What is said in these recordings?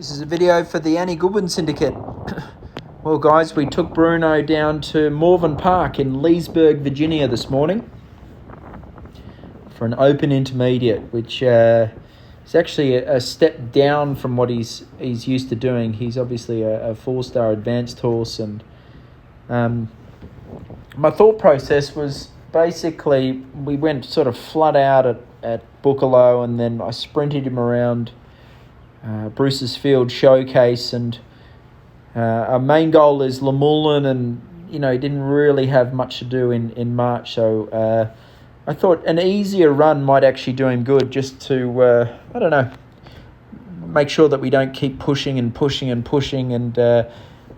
This is a video for the Annie Goodwin Syndicate. Well, guys, we took Bruno down to Morven Park in Leesburg, Virginia this morning for an open intermediate, which is actually a step down from what he's used to doing. He's obviously a four-star advanced horse, and my thought process was basically we went sort of flat out at Bookalow, and then I sprinted him around Bruce's Field Showcase, and our main goal is Lemullin, and he didn't really have much to do in March, so I thought an easier run might actually do him good, just to make sure that we don't keep pushing, and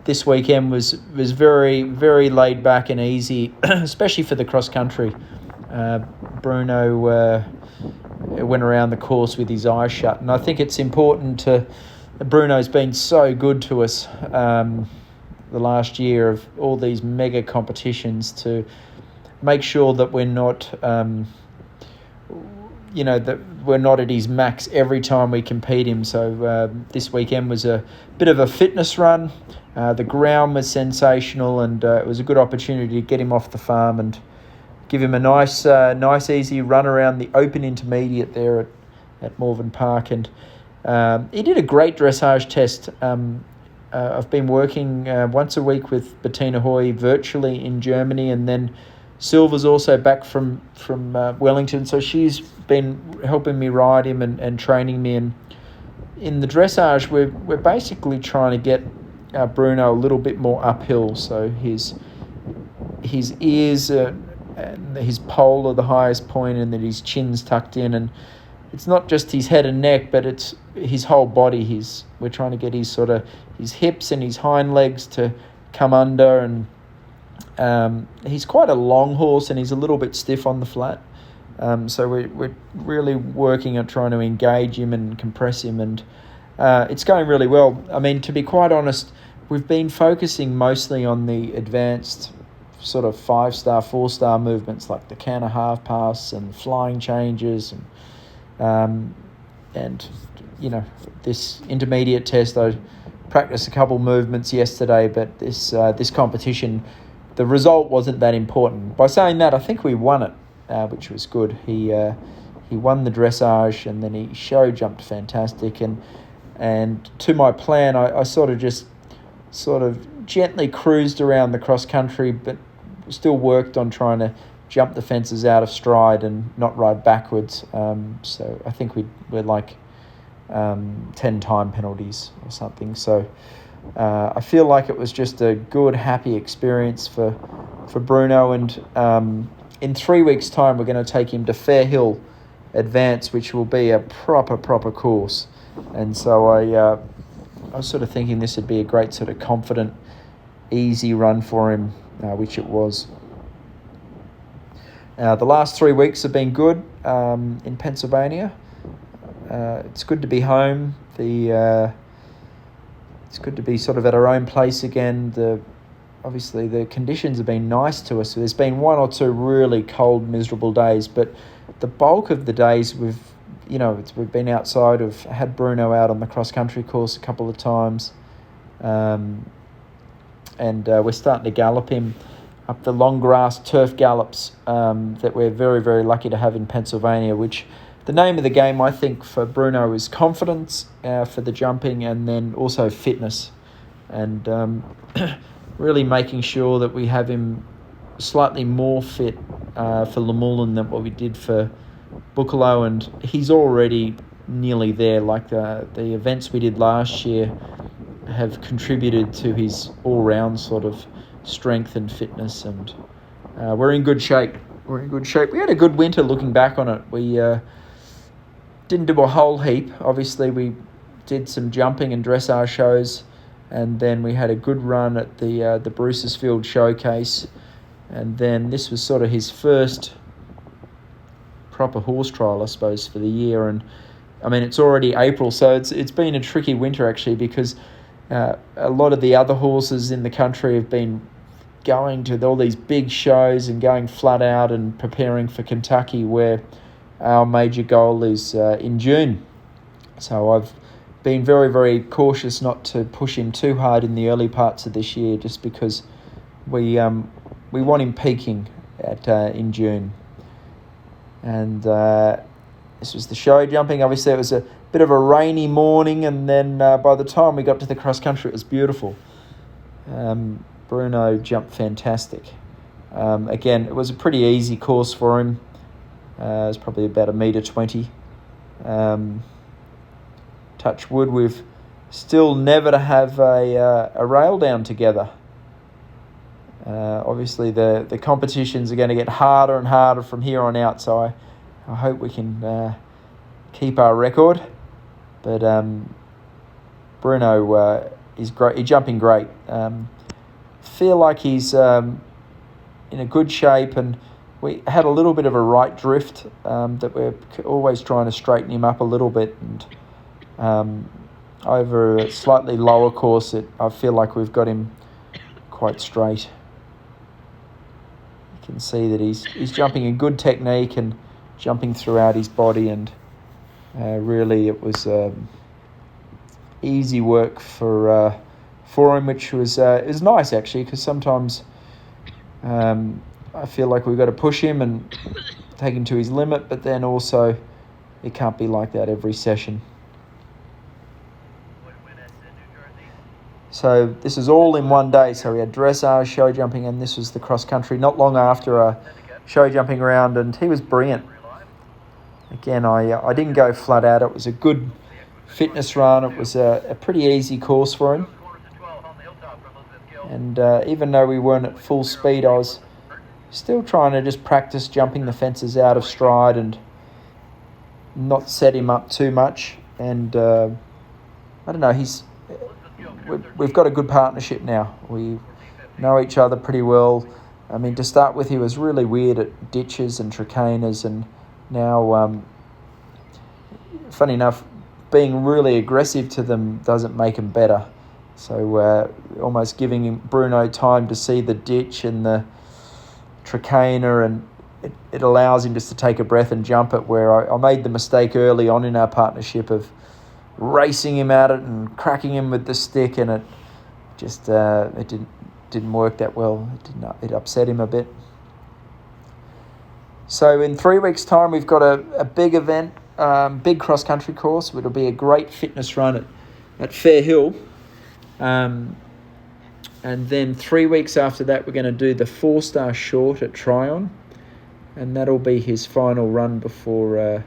this weekend was very, very laid back and easy, especially for the cross country. Bruno went around the course with his eyes shut, and I think it's important to. Bruno's been so good to us the last year of all these mega competitions, to make sure that we're not, that we're not at his max every time we compete him. So this weekend was a bit of a fitness run. The ground was sensational, and it was a good opportunity to get him off the farm and give him a nice easy run around the open intermediate there at Morven Park. And he did a great dressage test. I've been working once a week with Bettina Hoy virtually in Germany, and then Silva's also back from Wellington, so she's been helping me ride him and training me. And in the dressage, we're basically trying to get Bruno a little bit more uphill, so his ears and his poll are the highest point, and that his chin's tucked in, and it's not just his head and neck, but it's his whole body. We're trying to get his hips and his hind legs to come under, and he's quite a long horse, and he's a little bit stiff on the flat. So we're really working on trying to engage him and compress him, and it's going really well. I mean, to be quite honest, we've been focusing mostly on the advanced sort of 5-star, 4-star movements, like the canter half pass and flying changes, and this intermediate test, I practiced a couple movements yesterday, but this competition, the result wasn't that important. By saying that, I think we won it, which was good. He won the dressage, and then he show jumped fantastic, and to my plan, I sort of gently cruised around the cross country, but still worked on trying to jump the fences out of stride and not ride backwards. So I think we're like 10 time penalties or something. So I feel like it was just a good, happy experience for Bruno. And in 3 weeks' time, we're going to take him to Fair Hill Advance, which will be a proper course. And so I was sort of thinking this would be a great sort of confident, easy run for him, which it was. The last 3 weeks have been good in Pennsylvania. It's good to be home. It's good to be sort of at our own place again. Obviously the conditions have been nice to us. So there's been 1 or 2 really cold, miserable days, but the bulk of the days we've been outside. We've had Bruno out on the cross country course a couple of times, and we're starting to gallop him up the long grass turf gallops that we're very, very lucky to have in Pennsylvania, which the name of the game, I think, for Bruno is confidence for the jumping, and then also fitness, and really making sure that we have him slightly more fit for Lemullin than what we did for Bookalow, and he's already nearly there. Like the events we did last year have contributed to his all-round sort of strength and fitness, and we're in good shape. We had a good winter looking back on it. We didn't do a whole heap. Obviously, we did some jumping and dressage shows, and then we had a good run at the Bruce's Field Showcase, and then this was sort of his first proper horse trial, I suppose, for the year. And I mean, it's already April, so it's been a tricky winter actually, because a lot of the other horses in the country have been going to all these big shows and going flat out and preparing for Kentucky, where our major goal is in June. So I've been very, very cautious not to push him too hard in the early parts of this year, just because we want him peaking in June. And this was the show jumping. Obviously, it was a bit of a rainy morning, and then by the time we got to the cross country, it was beautiful. Bruno jumped fantastic. Again, it was a pretty easy course for him. It was probably about 1.20 metre. Touch wood, we've still never to have a rail down together. Obviously, the competitions are going to get harder and harder from here on out, so I hope we can keep our record. But Bruno is great. He's jumping great. Feel like he's in a good shape, and we had a little bit of a right drift that we're always trying to straighten him up a little bit. And over a slightly lower course, I feel like we've got him quite straight. You can see that he's jumping in good technique and jumping throughout his body, and really it was easy work for him, which was nice actually, because sometimes I feel like we've got to push him and take him to his limit, but then also it can't be like that every session. So this is all in one day. So we had dressage, show jumping, and this was the cross country not long after a show jumping round, and he was brilliant. Again, I didn't go flat out. It was a good fitness run. It was a pretty easy course for him. And even though we weren't at full speed, I was still trying to just practice jumping the fences out of stride and not set him up too much. And I don't know, we've got a good partnership now. We know each other pretty well. I mean, to start with, he was really weird at ditches and trichinas, and now, funny enough, being really aggressive to them doesn't make him better. So almost giving Bruno time to see the ditch and the trichina, and it allows him just to take a breath and jump it, where I made the mistake early on in our partnership of racing him at it and cracking him with the stick, and it just it didn't work that well. It upset him a bit. So in 3 weeks' time, we've got a big event, big cross-country course. It'll be a great fitness run at Fair Hill. And then 3 weeks after that, we're going to do the 4-star short at Tryon, and that'll be his final run before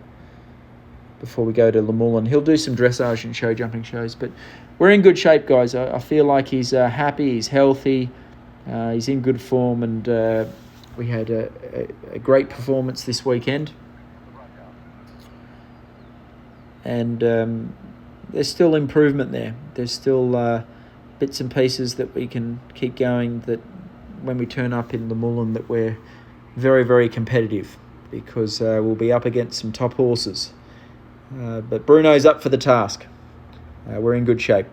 we go to Lemullin. He'll do some dressage and show jumping shows, but we're in good shape, guys. I feel like he's happy, he's healthy, he's in good form, and we had a great performance this weekend. And there's still improvement there. There's still bits and pieces that we can keep going, that when we turn up in Lemullin, that we're very, very competitive, because we'll be up against some top horses. But Bruno's up for the task. We're in good shape.